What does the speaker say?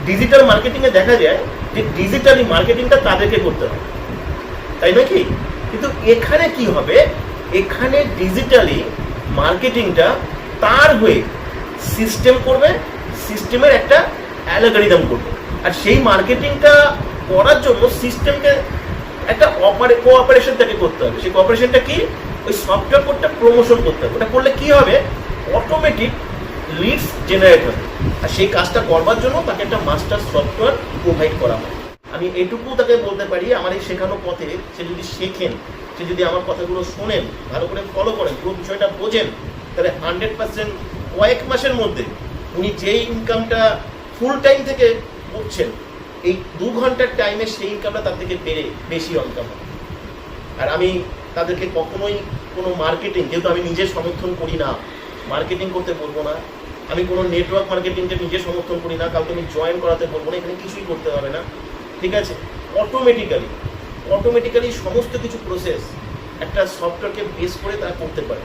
Digital মার্কেটিংয়ে দেখা যায় যে ডিজিটালি মার্কেটিংটা তাদেরকে করতে হবে, তাই নয় কি? কিন্তু এখানে কি হবে, এখানে ডিজিটালি মার্কেটিংটা তার হয়ে সিস্টেম করবে, সিস্টেমের একটা অ্যালগরিদম করবে, আর সেই মার্কেটিংটা করার জন্য সিস্টেমকে একটা কোঅপারেশন তাকে করতে হবে। সেই কোঅপারেশনটা কি? ওই সফটওয়্যার কোডটা প্রমোশন করতে হবে। ওটা করলে কি হবে, অটোমেটিক লিডস জেনারেট হবে, আর সেই কাজটা করবার জন্য তাকে একটা মাস্টার সফটওয়্যার প্রোভাইড করা হয়। আমি এটুকু তাকে বলতে পারি, আমার এই শেখানো পথে সে যদি শেখেন, সে যদি আমার কথাগুলো শোনেন, ভালো করে ফলো করেন, পুরো বিষয়টা বোঝেন, তাহলে 100% কয়েক মাসের মধ্যে উনি যেই ইনকামটা ফুল টাইম থেকে করছেন, এই 2 ঘন্টার টাইমে সেই ইনকামটা তার থেকে বেশি ইনকাম হবে। আর আমি তাদেরকে কখনোই কোনো মার্কেটিং, যেহেতু আমি নিজে সমর্থন করি না, মার্কেটিং করতে বলবো না, আমি কোনো নেটওয়ার্ক মার্কেটিংকে নিজে সমর্থন করি না, কাউকে আমি জয়েন করাতে বলবো না, এখানে কিছুই করতে হবে না, ঠিক আছে? অটোমেটিক্যালি সমস্ত কিছু প্রসেস একটা সফটওয়্যারকে বেস করে তারা করতে পারে।